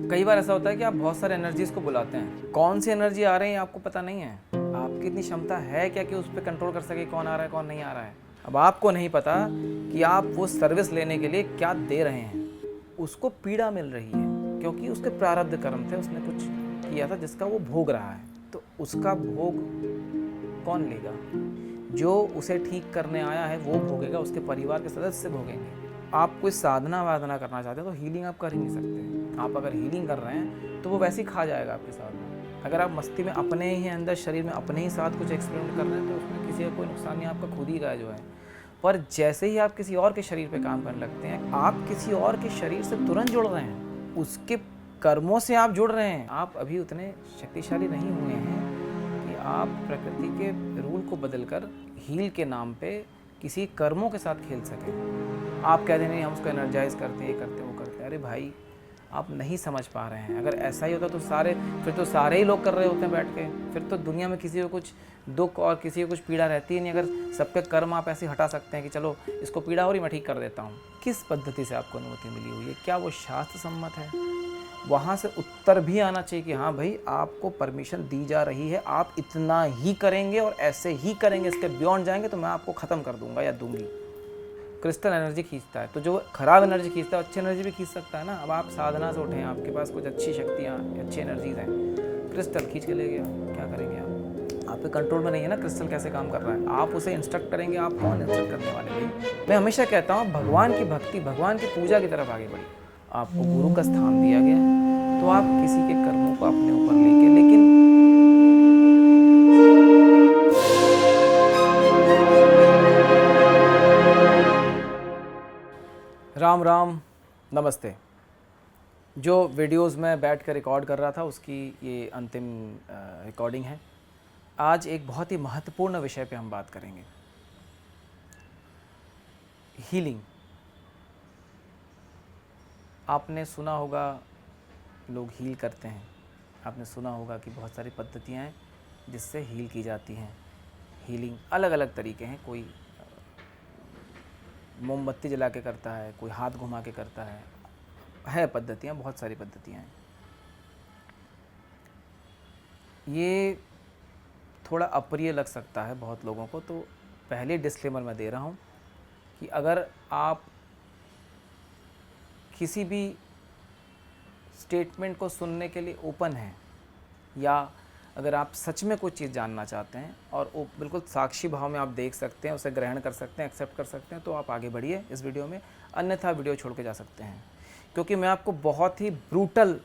कई बार ऐसा होता है कि आप बहुत सारे एनर्जीज को बुलाते हैं, कौन सी एनर्जी आ रही है आपको पता नहीं है। आपकी इतनी क्षमता है क्या कि उस पर कंट्रोल कर सके कौन आ रहा है कौन नहीं आ रहा है। अब आपको नहीं पता कि आप वो सर्विस लेने के लिए क्या दे रहे हैं। उसको पीड़ा मिल रही है क्योंकि उसके प्रारब्ध कर्म थे, उसने कुछ किया था जिसका वो भोग रहा है। तो उसका भोग कौन लेगा? जो उसे ठीक करने आया है वो भोगेगा, उसके परिवार के सदस्य भोगेंगे। आप कोई साधना वाधना करना चाहते हैं तो हीलिंग आप कर ही नहीं सकते। आप अगर हीलिंग कर रहे हैं तो वो वैसे ही खा जाएगा आपके साधना। अगर आप मस्ती में अपने ही अंदर शरीर में अपने ही साथ कुछ एक्सपेरिमेंट कर रहे हैं तो उसमें किसी का कोई नुकसान नहीं, आपका खुद ही का जो है। पर जैसे ही आप किसी और के शरीर पे काम करने लगते हैं, आप किसी और के शरीर से तुरंत जुड़ रहे हैं, उसके कर्मों से आप जुड़ रहे हैं। आप अभी उतने शक्तिशाली नहीं हुए हैं कि आप प्रकृति के रूल को बदलकर हील के नाम पे किसी कर्मों के साथ खेल सकें। आप कहते नहीं हम उसको एनर्जाइज करते हैं, ये करते हैं, वो करते हैं। अरे भाई, आप नहीं समझ पा रहे हैं। अगर ऐसा ही होता तो फिर तो सारे ही लोग कर रहे होते हैं बैठ के। फिर तो दुनिया में किसी को कुछ दुख और किसी को कुछ पीड़ा रहती ही नहीं। अगर सबके कर्म आप ऐसे हटा सकते हैं कि चलो इसको पीड़ा हो रही मैं ठीक कर देता हूँ। किस पद्धति से आपको अनुमति मिली हुई है? क्या वो शास्त्र सम्मत है? वहाँ से उत्तर भी आना चाहिए कि हाँ भाई, आपको परमिशन दी जा रही है, आप इतना ही करेंगे और ऐसे ही करेंगे, इसके बियॉन्ड जाएंगे तो मैं आपको ख़त्म कर दूंगा या दूंगी। क्रिस्टल एनर्जी खींचता है, तो जो खराब एनर्जी खींचता है अच्छी एनर्जी भी खींच सकता है ना। अब आप साधना से उठे, आपके पास कुछ अच्छी शक्तियाँ अच्छी एनर्जीज हैं, क्रिस्टल खींच के ले गया, क्या करेंगे आप? आपके कंट्रोल में नहीं है ना क्रिस्टल कैसे काम कर रहा है। आप उसे इंस्ट्रक्ट करेंगे, आप कौन इंस्ट्रक्ट करने वाले भाई? मैं हमेशा कहता हूँ भगवान की भक्ति, भगवान की पूजा की तरफ आगे बढ़ी। आपको गुरु का स्थान दिया गया है तो आप किसी के कर्मों को अपने ऊपर लेके, लेकिन राम राम नमस्ते। जो वीडियोस में बैठ कर रिकॉर्ड कर रहा था उसकी ये अंतिम रिकॉर्डिंग है। आज एक बहुत ही महत्वपूर्ण विषय पे हम बात करेंगे, हीलिंग। आपने सुना होगा लोग हील करते हैं, आपने सुना होगा कि बहुत सारी पद्धतियाँ हैं जिससे हील की जाती हैं। हीलिंग अलग अलग तरीके हैं, कोई मोमबत्ती जला के करता है, कोई हाथ घुमा के करता है पद्धतियाँ, बहुत सारी पद्धतियाँ हैं। ये थोड़ा अप्रिय लग सकता है बहुत लोगों को, तो पहले डिस्क्लेमर मैं दे रहा हूँ कि अगर आप किसी भी स्टेटमेंट को सुनने के लिए ओपन हैं, या अगर आप सच में कुछ चीज़ जानना चाहते हैं और वो बिल्कुल साक्षी भाव में आप देख सकते हैं, उसे ग्रहण कर सकते हैं, एक्सेप्ट कर सकते हैं, तो आप आगे बढ़िए इस वीडियो में, अन्यथा वीडियो छोड़ के जा सकते हैं। क्योंकि मैं आपको बहुत ही ब्रूटल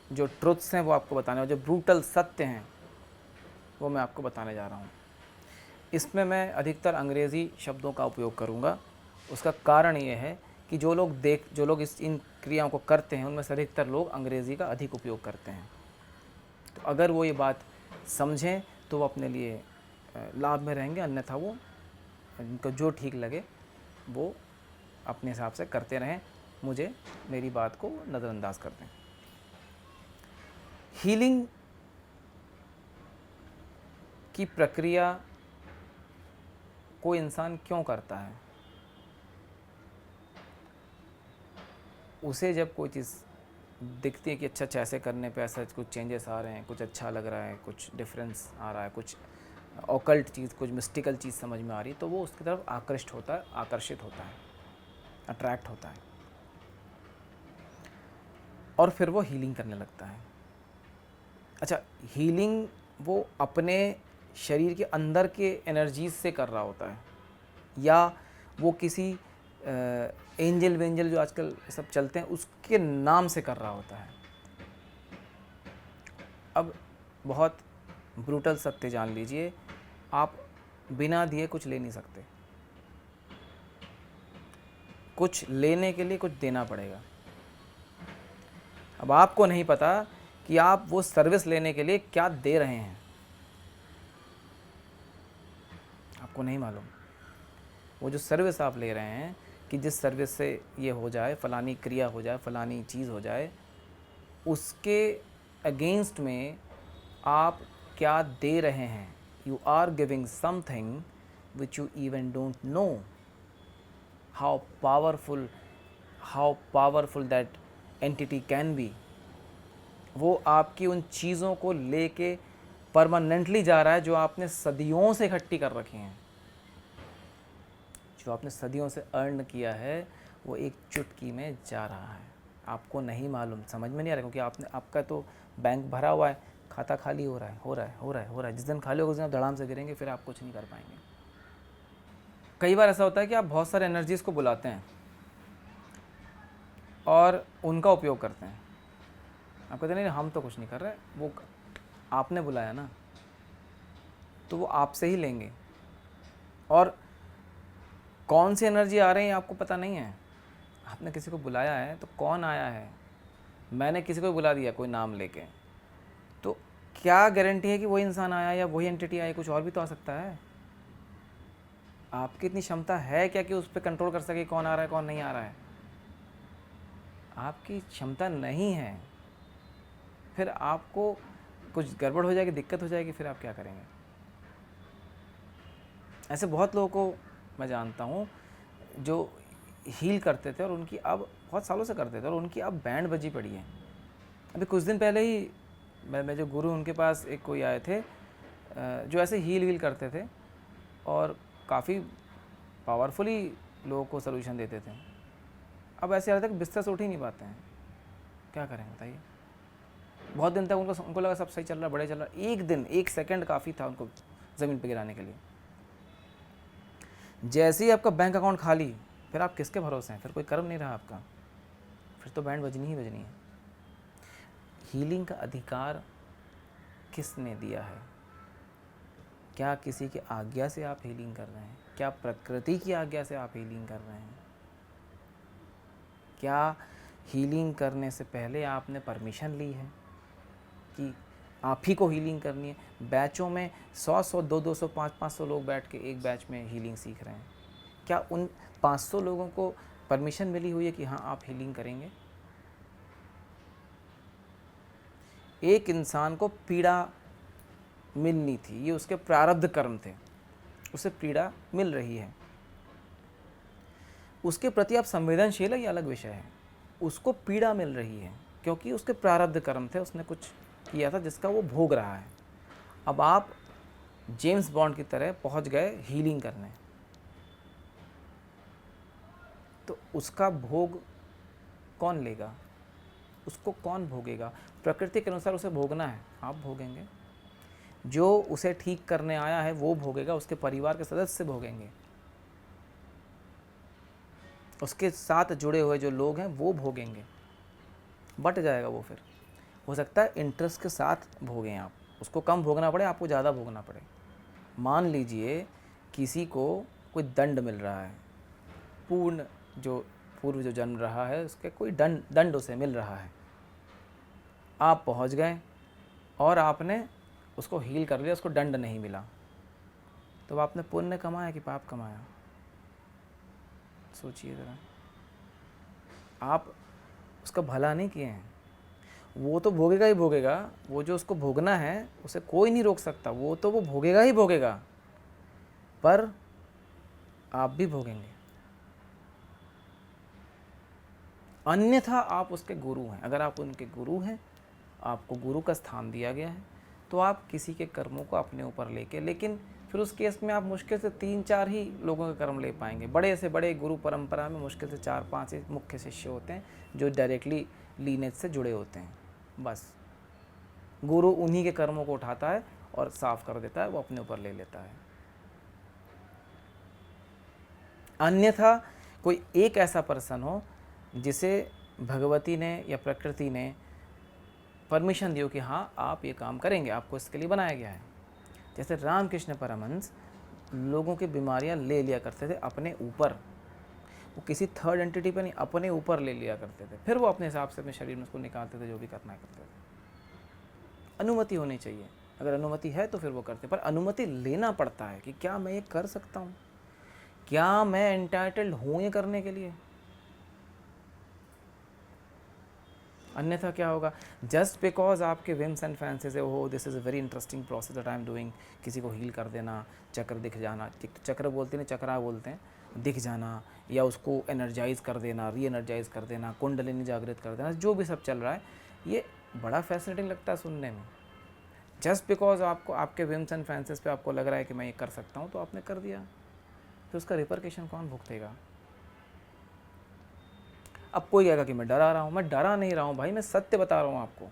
जो ट्रुथ्स हैं वो आपको बताने, और जो ब्रूटल सत्य हैं वो मैं आपको बताने जा रहा हूँ। इसमें मैं अधिकतर अंग्रेज़ी शब्दों का उपयोग करूँगा। उसका कारण ये है कि जो लोग इन क्रियाओं को करते हैं उनमें से अधिकतर लोग अंग्रेज़ी का अधिक उपयोग करते हैं। तो अगर वो ये बात समझें तो वो अपने लिए लाभ में रहेंगे, अन्यथा वो उनको जो ठीक लगे वो अपने हिसाब से करते रहें, मुझे मेरी बात को नज़रअंदाज कर दें। हीलिंग की प्रक्रिया कोई इंसान क्यों करता है? उसे जब कोई चीज़ दिखती है कि अच्छा ऐसे करने पे ऐसा कुछ चेंजेस आ रहे हैं, कुछ अच्छा लग रहा है, कुछ डिफरेंस आ रहा है, कुछ ऑकल्ट चीज़, कुछ मिस्टिकल चीज़ समझ में आ रही है, तो वो उसकी तरफ आकर्षित होता है, अट्रैक्ट होता है और फिर वो हीलिंग करने लगता है। अच्छा, हीलिंग वो अपने शरीर के अंदर के एनर्जीज से कर रहा होता है, या वो किसी एंजल वेंजल जो आजकल सब चलते हैं उसके नाम से कर रहा होता है। अब बहुत ब्रूटल सत्य जान लीजिए, आप बिना दिए कुछ ले नहीं सकते। कुछ लेने के लिए कुछ देना पड़ेगा। अब आपको नहीं पता कि आप वो सर्विस लेने के लिए क्या दे रहे हैं, आपको नहीं मालूम। वो जो सर्विस आप ले रहे हैं कि जिस सर्विस से ये हो जाए, फलानी क्रिया हो जाए, फलानी चीज़ हो जाए, उसके अगेंस्ट में आप क्या दे रहे हैं। You are giving something which you even don't know how powerful that entity can be. वो आपकी उन चीज़ों को लेके परमानेंटली जा रहा है जो आपने सदियों से इकट्ठी कर रखी हैं, जो आपने सदियों से अर्न किया है, वो एक चुटकी में जा रहा है। आपको नहीं मालूम, समझ में नहीं आ रहा, क्योंकि आपने आपका तो बैंक भरा हुआ है, खाता खाली हो रहा है, हो रहा है, हो रहा है, हो रहा है। जिस दिन खाली होगा उस दिन आप धड़ाम से गिरेंगे, फिर आप कुछ नहीं कर पाएंगे। कई बार ऐसा होता है कि आप बहुत सारे एनर्जीज़ को बुलाते हैं और उनका उपयोग करते हैं। आप कहते नहीं हम तो कुछ नहीं कर रहे, वो आपने बुलाया ना, तो वो आपसे ही लेंगे। और कौन सी एनर्जी आ रही है आपको पता नहीं है। आपने किसी को बुलाया है तो कौन आया है, मैंने किसी को बुला दिया कोई नाम लेके, तो क्या गारंटी है कि वही इंसान आया या वही एंटिटी आई, कुछ और भी तो आ सकता है। आपकी इतनी क्षमता है क्या कि उस पर कंट्रोल कर सके कौन आ रहा है कौन नहीं आ रहा है। आपकी क्षमता नहीं है, फिर आपको कुछ गड़बड़ हो जाएगी, दिक्कत हो जाएगी, फिर आप क्या करेंगे। ऐसे बहुत लोगों को मैं जानता हूँ जो हील करते थे और उनकी अब बहुत सालों से करते थे और उनकी अब बैंड बजी पड़ी है। अभी कुछ दिन पहले ही मैं जो गुरु उनके पास एक कोई आए थे जो ऐसे हील करते थे और काफ़ी पावरफुली लोगों को सलूशन देते थे। अब ऐसे आ रहा था कि बिस्तर से उठ ही नहीं पाते हैं, क्या करें बताइए। बहुत दिन तक उनको लगा सब सही चल रहा, बड़े चल रहा, एक दिन एक सेकंड काफ़ी था उनको ज़मीन पर गिराने के लिए। जैसे ही आपका बैंक अकाउंट खाली, फिर आप किसके भरोसे हैं, फिर कोई कर्म नहीं रहा आपका, फिर तो बैंड बजनी ही बजनी है। हीलिंग का अधिकार किसने दिया है? क्या किसी की आज्ञा से आप हीलिंग कर रहे हैं? क्या प्रकृति की आज्ञा से आप हीलिंग कर रहे हैं? क्या हीलिंग करने से पहले आपने परमिशन ली है कि आप ही को हीलिंग करनी है? बैचों में 100-100, 200-200, 500-500 लोग बैठ के एक बैच में हीलिंग सीख रहे हैं। क्या उन 500 लोगों को परमिशन मिली हुई है कि हाँ आप हीलिंग करेंगे? एक इंसान को पीड़ा मिलनी थी, ये उसके प्रारब्ध कर्म थे, उसे पीड़ा मिल रही है, उसके प्रति आप संवेदनशील है, ये अलग विषय है। उसको पीड़ा मिल रही है क्योंकि उसके प्रारब्ध कर्म थे, उसने कुछ किया था जिसका वो भोग रहा है। अब आप जेम्स बॉन्ड की तरह पहुंच गए हीलिंग करने, तो उसका भोग कौन लेगा? उसको कौन भोगेगा? प्रकृति के अनुसार उसे भोगना है, आप भोगेंगे। जो उसे ठीक करने आया है वो भोगेगा, उसके परिवार के सदस्य भोगेंगे, उसके साथ जुड़े हुए जो लोग हैं वो भोगेंगे। बट जाएगा वो, फिर हो सकता है इंटरेस्ट के साथ भोगें आप, उसको कम भोगना पड़े, आपको ज़्यादा भोगना पड़े। मान लीजिए किसी को कोई दंड मिल रहा है, पूर्व जो जन्म रहा है उसके कोई दंड उसे मिल रहा है, आप पहुंच गए और आपने उसको हील कर लिया, उसको दंड नहीं मिला, तो आपने पुण्य कमाया कि पाप कमाया? सोचिए ज़रा। आप उसका भला नहीं किए हैं, वो तो भोगेगा ही भोगेगा, वो जो उसको भोगना है उसे कोई नहीं रोक सकता, वो तो वो भोगेगा ही भोगेगा, पर आप भी भोगेंगे। अन्यथा आप उसके गुरु हैं। अगर आप उनके गुरु हैं, आपको गुरु का स्थान दिया गया है, तो आप किसी के कर्मों को अपने ऊपर लेके, लेकिन फिर उस केस में आप मुश्किल से 3-4 ही लोगों के कर्म ले पाएंगे। बड़े से बड़े गुरु परंपरा में मुश्किल से 4-5 ही मुख्य शिष्य होते हैं जो डायरेक्टली लीनेज से जुड़े होते हैं। बस गुरु उन्हीं के कर्मों को उठाता है और साफ कर देता है, वो अपने ऊपर ले लेता है। अन्यथा कोई एक ऐसा पर्सन हो जिसे भगवती ने या प्रकृति ने परमिशन दी हो कि हाँ आप ये काम करेंगे, आपको इसके लिए बनाया गया है। जैसे रामकृष्ण परमहंस लोगों की बीमारियां ले लिया करते थे अपने ऊपर, वो किसी थर्ड एंटिटी पे नहीं, अपने ऊपर ले लिया करते थे, फिर वो अपने हिसाब से अपने शरीर में उसको निकालते थे, जो भी करना है करते थे। अनुमति होनी चाहिए, अगर अनुमति है तो फिर वो करते, पर अनुमति लेना पड़ता है कि क्या मैं ये कर सकता हूँ, क्या मैं एंटाइटल्ड हूँ ये करने के लिए। अन्यथा क्या होगा? जस्ट बिकॉज आपके विम्स एंड फैंसीज है, हो this is a very interesting process that I am doing, किसी को हील कर देना, चक्र दिख जाना, चक्र बोलते हैं, चक्रा बोलते हैं, दिख जाना, या उसको एनर्जाइज कर देना, री एनर्जाइज कर देना, कुंडलिनी जागृत कर देना, जो भी सब चल रहा है, ये बड़ा फैसिनेटिंग लगता है सुनने में। जस्ट बिकॉज आपको आपके विम्स एंड फैंसेस पे आपको लग रहा है कि मैं ये कर सकता हूँ, तो आपने कर दिया, तो उसका रिपरकेशन कौन भुगतेगा? अब कोई कहेगा कि मैं डरा रहा हूँ, मैं डरा नहीं रहा हूँ भाई, मैं सत्य बता रहा हूँ आपको।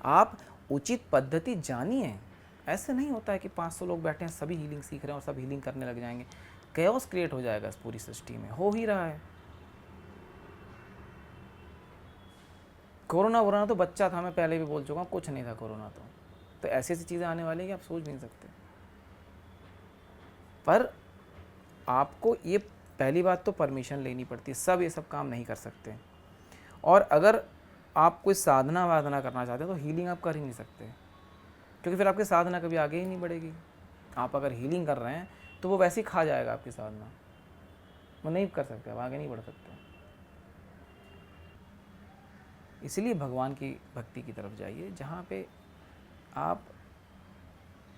आप उचित पद्धति जानिए। ऐसे नहीं होता है कि 500 लोग बैठे हैं सभी हीलिंग सीख रहे हैं और सब हीलिंग करने लग जाएंगे। कैओस क्रिएट हो जाएगा इस पूरी सृष्टि में, हो ही रहा है। कोरोना वोरोना तो बच्चा था, मैं पहले भी बोल चुका हूँ, कुछ नहीं था कोरोना तो ऐसी ऐसी चीज़ें आने वाली हैं कि आप सोच भी नहीं सकते। पर आपको ये पहली बात तो परमिशन लेनी पड़ती है, सब ये सब काम नहीं कर सकते। और अगर आप कोई साधना वाधना करना चाहते हैं तो हीलिंग आप कर ही नहीं सकते, क्योंकि फिर आपकी साधना कभी आगे ही नहीं बढ़ेगी। आप अगर हीलिंग कर रहे हैं तो वो वैसे ही खा जाएगा आपकी साधना, वो नहीं कर सकते, आप आगे नहीं बढ़ सकते। इसलिए भगवान की भक्ति की तरफ जाइए जहाँ पे आप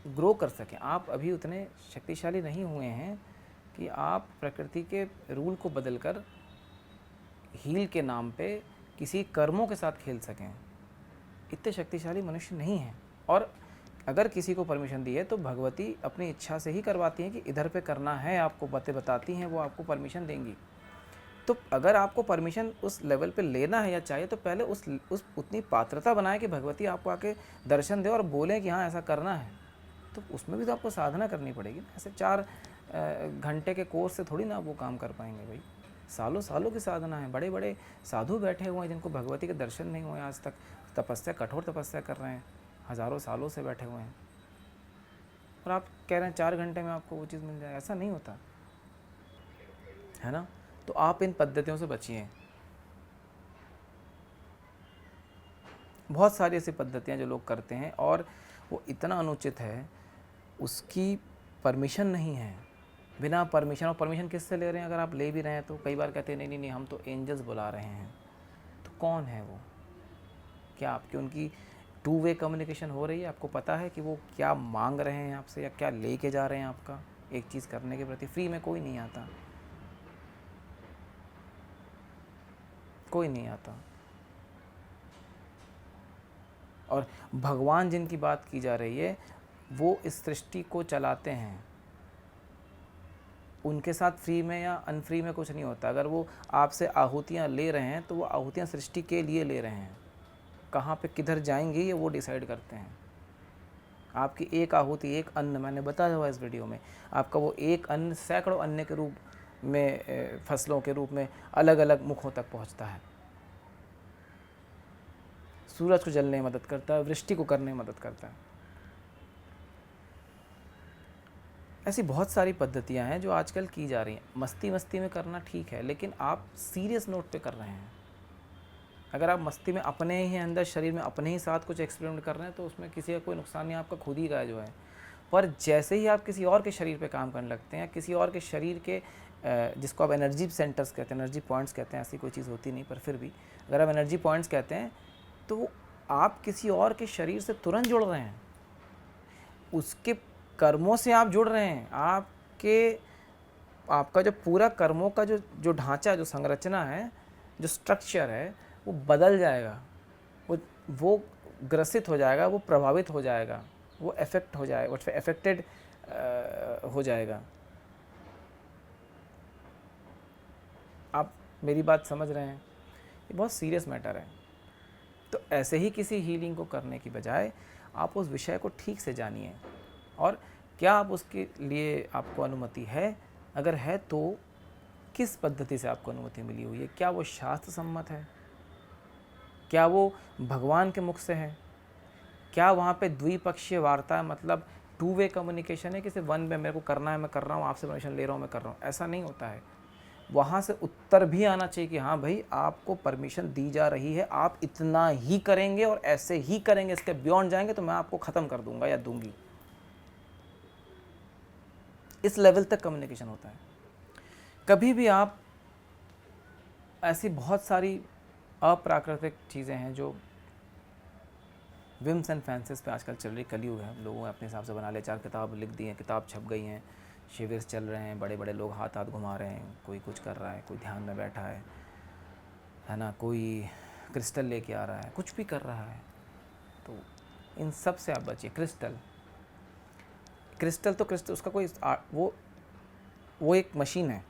ग्रो कर सकें। आप अभी उतने शक्तिशाली नहीं हुए हैं कि आप प्रकृति के रूल को बदलकर हील के नाम पे किसी कर्मों के साथ खेल सकें। इतने शक्तिशाली मनुष्य नहीं हैं। और अगर किसी को परमिशन दी है तो भगवती अपनी इच्छा से ही करवाती हैं कि इधर पे करना है, आपको बातें बताती हैं, वो आपको परमिशन देंगी। तो अगर आपको परमिशन उस लेवल पे लेना है या चाहिए तो पहले उस उतनी पात्रता बनाए कि भगवती आपको आके दर्शन दे और बोले कि हाँ ऐसा करना है। तो उसमें भी तो आपको साधना करनी पड़ेगी ना। ऐसे 4 घंटे के कोर्स से थोड़ी ना वो काम कर पाएंगे भाई। सालों सालों की साधना है। बड़े बड़े साधु बैठे हुए हैं जिनको भगवती के दर्शन नहीं हुए आज तक, तपस्या, कठोर तपस्या कर रहे हैं, हज़ारों सालों से बैठे हुए हैं, और आप कह रहे हैं 4 घंटे में आपको वो चीज़ मिल जाए। ऐसा नहीं होता है ना। तो आप इन पद्धतियों से बचिए। बहुत सारी ऐसी पद्धतियाँ जो लोग करते हैं और वो इतना अनुचित है, उसकी परमिशन नहीं है। बिना परमिशन, और परमिशन किससे ले रहे हैं? अगर आप ले भी रहे हैं तो कई बार कहते हैं नहीं नहीं नहीं, हम तो एंजल्स बुला रहे हैं। तो कौन है वो? क्या आपकी उनकी 2 वे कम्युनिकेशन हो रही है? आपको पता है कि वो क्या मांग रहे हैं आपसे या क्या लेके जा रहे हैं आपका एक चीज़ करने के प्रति? फ्री में कोई नहीं आता, कोई नहीं आता। और भगवान जिनकी बात की जा रही है वो इस सृष्टि को चलाते हैं। उनके साथ फ्री में या अनफ्री में कुछ नहीं होता। अगर वो आपसे आहुतियाँ ले रहे हैं तो वो आहुतियाँ सृष्टि के लिए ले रहे हैं। कहाँ पे किधर जाएंगी ये वो डिसाइड करते हैं। आपकी एक आहुति, एक अन्न, मैंने बताया हुआ इस वीडियो में, आपका वो एक अन्न सैकड़ों अन्न के रूप में, फसलों के रूप में अलग अलग मुखों तक पहुँचता है। सूरज को जलने में मदद करता है, वृष्टि को करने में मदद करता है। ऐसी बहुत सारी पद्धतियां हैं जो आजकल की जा रही हैं। मस्ती मस्ती में करना ठीक है, लेकिन आप सीरियस नोट पे कर रहे हैं। अगर आप मस्ती में अपने ही अंदर शरीर में अपने ही साथ कुछ एक्सपेरिमेंट कर रहे हैं तो उसमें किसी का कोई नुकसान नहीं, आपका खुद ही का जो है। पर जैसे ही आप किसी और के शरीर पे काम करने लगते हैं, किसी और के शरीर के, जिसको आप एनर्जी सेंटर्स कहते हैं, एनर्जी पॉइंट्स कहते हैं, ऐसी कोई चीज़ होती नहीं पर फिर भी अगर आप एनर्जी पॉइंट्स कहते हैं तो आप किसी और के शरीर से तुरंत जुड़ रहे हैं। उसके कर्मों से आप जुड़ रहे हैं। आपका जो पूरा कर्मों का जो ढांचा, जो संरचना है, जो स्ट्रक्चर है, वो बदल जाएगा, वो ग्रसित हो जाएगा, वो प्रभावित हो जाएगा, वो अफेक्ट हो जाएगा, वो अफेक्टेड हो जाएगा। आप मेरी बात समझ रहे हैं? ये बहुत सीरियस मैटर है। तो ऐसे ही किसी हीलिंग को करने की बजाय आप उस विषय को ठीक से जानिए, और क्या आप उसके लिए आपको अनुमति है? अगर है तो किस पद्धति से आपको अनुमति मिली हुई है? क्या वो शास्त्र सम्मत है? क्या वो भगवान के मुख से है? क्या वहाँ पे द्विपक्षीय वार्ता है, मतलब 2 वे कम्युनिकेशन है कि सिर्फ 1 वे मेरे को करना है, मैं कर रहा हूँ, आपसे परमिशन ले रहा हूँ, मैं कर रहा हूँ? ऐसा नहीं होता है। वहाँ से उत्तर भी आना चाहिए कि हाँ भाई आपको परमिशन दी जा रही है, आप इतना ही करेंगे और ऐसे ही करेंगे, इसके बियॉन्ड जाएंगे तो मैं आपको ख़त्म कर दूंगा या दूंगी। इस लेवल तक कम्युनिकेशन होता है। कभी भी आप, ऐसी बहुत सारी अप्राकृतिक चीज़ें हैं जो विम्स एंड फैंसेस पे आजकल चल रही, कलयुग है, लोगों ने अपने हिसाब से बना लिया। 4 किताब लिख दी हैं, किताब छप गई हैं, शिविर चल रहे हैं, बड़े बड़े लोग हाथ हाथ घुमा रहे हैं, कोई कुछ कर रहा है, कोई ध्यान में बैठा है ना, कोई क्रिस्टल लेके आ रहा है, कुछ भी कर रहा है, तो इन सब से आप बचिए। क्रिस्टल तो क्रिस्टल उसका कोई वो एक मशीन है,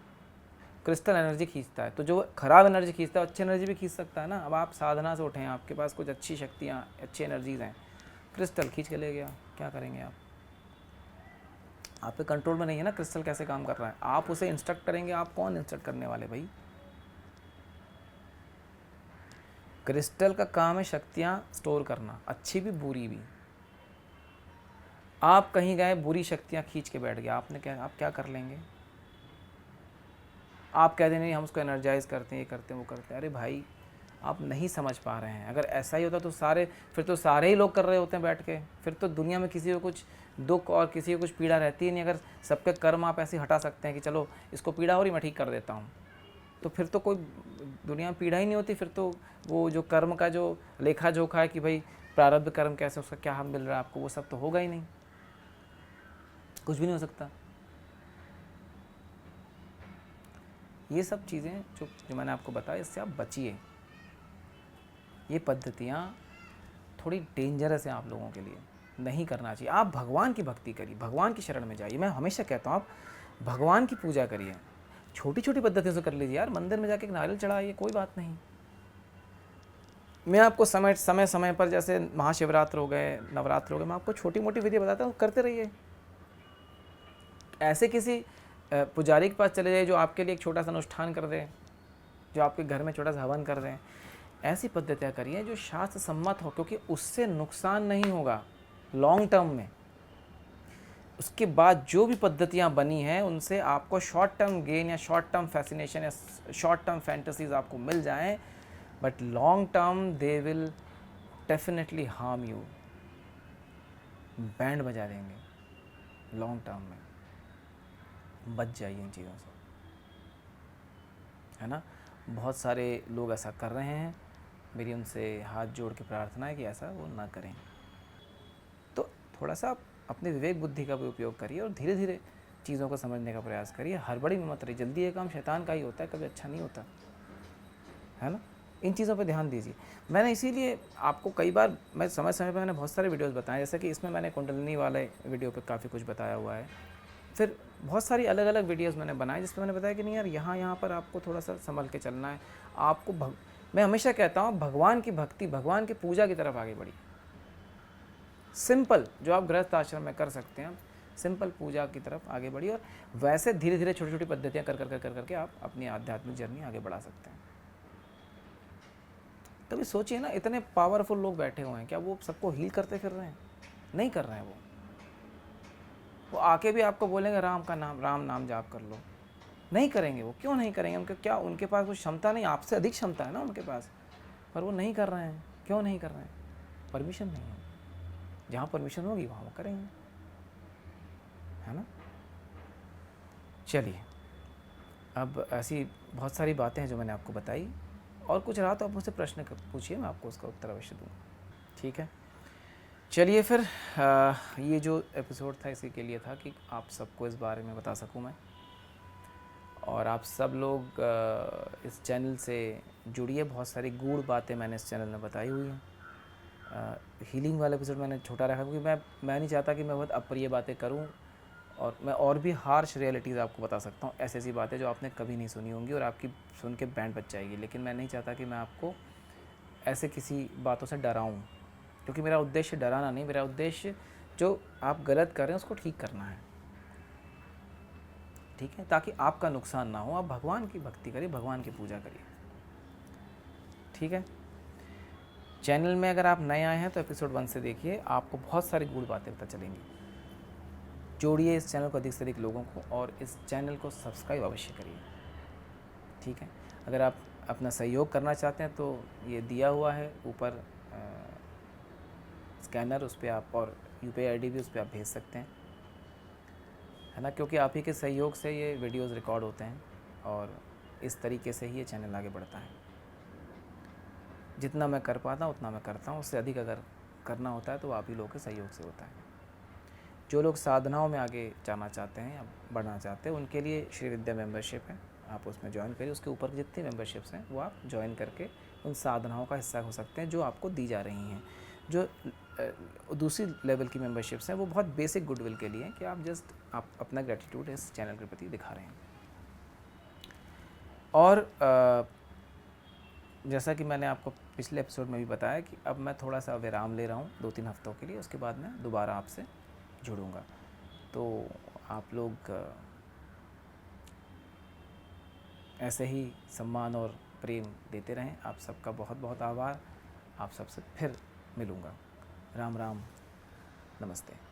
क्रिस्टल एनर्जी खींचता है। तो जो खराब एनर्जी खींचता है अच्छी एनर्जी भी खींच सकता है ना। अब आप साधना से उठे हैं, आपके पास कुछ अच्छी शक्तियाँ, अच्छी एनर्जीज हैं, क्रिस्टल खींच के ले गया, क्या करेंगे आप पे कंट्रोल में नहीं है ना क्रिस्टल कैसे काम कर रहा है। आप उसे इंस्ट्रक्ट करेंगे, आप कौन इंस्ट्रक्ट करने वाले भाई। क्रिस्टल का काम है शक्तियाँ स्टोर करना, अच्छी भी बुरी भी। आप कहीं गए, बुरी शक्तियाँ खींच के बैठ गए, आप क्या कर लेंगे। आप कहते हैं नहीं हम उसको एनर्जाइज करते हैं, ये करते हैं वो करते हैं। अरे भाई आप नहीं समझ पा रहे हैं। अगर ऐसा ही होता तो फिर तो सारे ही लोग कर रहे होते हैं बैठ के। फिर तो दुनिया में किसी को कुछ दुख और किसी को कुछ पीड़ा रहती ही नहीं। अगर सबके कर्म आप ऐसे हटा सकते हैं कि चलो इसको पीड़ा हो रही मैं ठीक कर देता हूँ, तो फिर तो कोई दुनिया में पीड़ा ही नहीं होती। फिर तो वो जो कर्म का जो लेखा जोखा है कि भाई प्रारब्ध कर्म कैसे, उसका क्या हम मिल रहा है आपको, वो सब तो होगा ही नहीं, कुछ भी नहीं हो सकता। ये सब चीज़ें जो मैंने आपको बताया, इससे आप बचिए। ये पद्धतियाँ थोड़ी डेंजरस हैं आप लोगों के लिए, नहीं करना चाहिए। आप भगवान की भक्ति करिए, भगवान की शरण में जाइए। मैं हमेशा कहता हूँ आप भगवान की पूजा करिए, छोटी छोटी पद्धतियों से कर लीजिए यार। मंदिर में जाके एक नारियल चढ़ाइए, कोई बात नहीं। मैं आपको समय पर, जैसे महाशिवरात्र हो गए, नवरात्र हो गए, मैं आपको छोटी मोटी विधि बताता हूँ, करते रहिए। ऐसे किसी पुजारी के पास चले जाइए जो आपके लिए एक छोटा सा अनुष्ठान कर दे, जो आपके घर में छोटा सा हवन कर दें। ऐसी पद्धतियाँ करिए जो शास्त्र सम्मत हो, क्योंकि उससे नुकसान नहीं होगा लॉन्ग टर्म में। उसके बाद जो भी पद्धतियाँ बनी हैं उनसे आपको शॉर्ट टर्म गेन या शॉर्ट टर्म फैसिनेशन या शॉर्ट टर्म फैंटेसीज आपको मिल जाएं, but long term they will definitely harm you, band बजा देंगे लॉन्ग टर्म में। बच जाइए इन चीज़ों से, है ना। बहुत सारे लोग ऐसा कर रहे हैं, मेरी उनसे हाथ जोड़ के प्रार्थना है कि ऐसा वो ना करें। तो थोड़ा सा आप अपने विवेक बुद्धि का भी उपयोग करिए और धीरे धीरे चीज़ों को समझने का प्रयास करिए। हड़बड़ी में मत रहिए, जल्दी ये काम शैतान का ही होता है, कभी अच्छा नहीं होता, है ना। इन चीज़ों पे ध्यान दीजिए। मैंने इसीलिए आपको कई बार, मैं समय समय पर मैंने बहुत सारे वीडियोस बताए, जैसे कि इसमें मैंने कुंडलिनी वाले वीडियो पे काफ़ी कुछ बताया हुआ है। फिर बहुत सारी अलग अलग वीडियोस मैंने बनाए जिसमें मैंने बताया कि नहीं यार यहाँ पर आपको थोड़ा सा संभल के चलना है। आपको मैं हमेशा कहता हूँ भगवान की भक्ति, भगवान की पूजा की तरफ आगे बढ़िए। सिंपल जो आप गृहस्थ आश्रम में कर सकते हैं, सिंपल पूजा की तरफ आगे बढ़िए और वैसे धीरे धीरे छोटी छोटी पद्धतियाँ कर करके आप अपनी आध्यात्मिक जर्नी आगे बढ़ा सकते हैं। तभी सोचिए ना, इतने पावरफुल लोग बैठे हुए हैं, क्या वो सबको हील करते फिर रहे हैं? नहीं कर रहे हैं। वो आके भी आपको बोलेंगे राम नाम जाप कर लो, नहीं करेंगे। वो क्यों नहीं करेंगे? उनके पास कुछ क्षमता नहीं? आपसे अधिक क्षमता है ना उनके पास, पर वो नहीं कर रहे हैं। क्यों नहीं कर रहे हैं? परमिशन नहीं है। जहाँ परमिशन होगी वहाँ वो करेंगे, है ना। चलिए, अब ऐसी बहुत सारी बातें हैं जो मैंने आपको बताई, और कुछ रहा तो आप मुझसे प्रश्न पूछिए, मैं आपको उसका उत्तर अवश्य दूँगा। ठीक है, चलिए फिर ये जो एपिसोड था इसी के लिए था कि आप सबको इस बारे में बता सकूं मैं, और आप सब लोग इस चैनल से जुड़िए। बहुत सारी गूढ़ बातें मैंने इस चैनल में बताई हुई हैं। हीलिंग वाला एपिसोड मैंने छोटा रखा क्योंकि मैं नहीं चाहता कि मैं बहुत अप्रिय बातें करूं, और मैं और भी हार्श रियलिटीज़ आपको बता सकता हूं, ऐसी ऐसी बातें जो आपने कभी नहीं सुनी होंगी और आपकी सुन के बैंड बच जाएगी। लेकिन मैं नहीं चाहता कि मैं आपको ऐसे किसी बातों से डराऊँ, क्योंकि मेरा उद्देश्य डराना नहीं, मेरा उद्देश्य जो आप गलत कर रहे हैं उसको ठीक करना है। ठीक है, ताकि आपका नुकसान ना हो। आप भगवान की भक्ति करिए, भगवान की पूजा करिए। ठीक है, चैनल में अगर आप नए आए हैं तो एपिसोड 1 से देखिए, आपको बहुत सारी गूढ़ बातें पता चलेंगी। जोड़िए इस चैनल को अधिक से अधिक लोगों को, और इस चैनल को सब्सक्राइब अवश्य करिए। ठीक है, अगर आप अपना सहयोग करना चाहते हैं तो ये दिया हुआ है ऊपर स्कैनर, उस पर आप, और UPI ID भी उस पर आप भेज सकते हैं, है ना। क्योंकि आप ही के सहयोग से ये वीडियोस रिकॉर्ड होते हैं और इस तरीके से ही ये चैनल आगे बढ़ता है। जितना मैं कर पाता हूँ उतना मैं करता हूँ, उससे अधिक अगर करना होता है तो आप ही लोगों के सहयोग से होता है। जो लोग साधनाओं में आगे जाना चाहते हैं या बढ़ना चाहते हैं, उनके लिए श्री विद्या मेंबरशिप है, आप उसमें ज्वाइन करिए। उसके ऊपर जितनी मेंबरशिप्स हैं वो आप ज्वाइन करके उन साधनाओं का हिस्सा हो सकते हैं जो आपको दी जा रही हैं। जो दूसरी लेवल की मेंबरशिप्स हैं वो बहुत बेसिक गुडविल के लिए हैं कि आप जस्ट आप अपना ग्रेटिट्यूड इस चैनल के प्रति दिखा रहे हैं। और जैसा कि मैंने आपको पिछले एपिसोड में भी बताया कि अब मैं थोड़ा सा विराम ले रहा हूँ 2-3 हफ्तों के लिए, उसके बाद मैं दोबारा आपसे जुड़ूंगा। तो आप लोग ऐसे ही सम्मान और प्रेम देते रहें। आप सबका बहुत बहुत आभार। आप सबसे फिर मिलूँगा। राम राम, नमस्ते।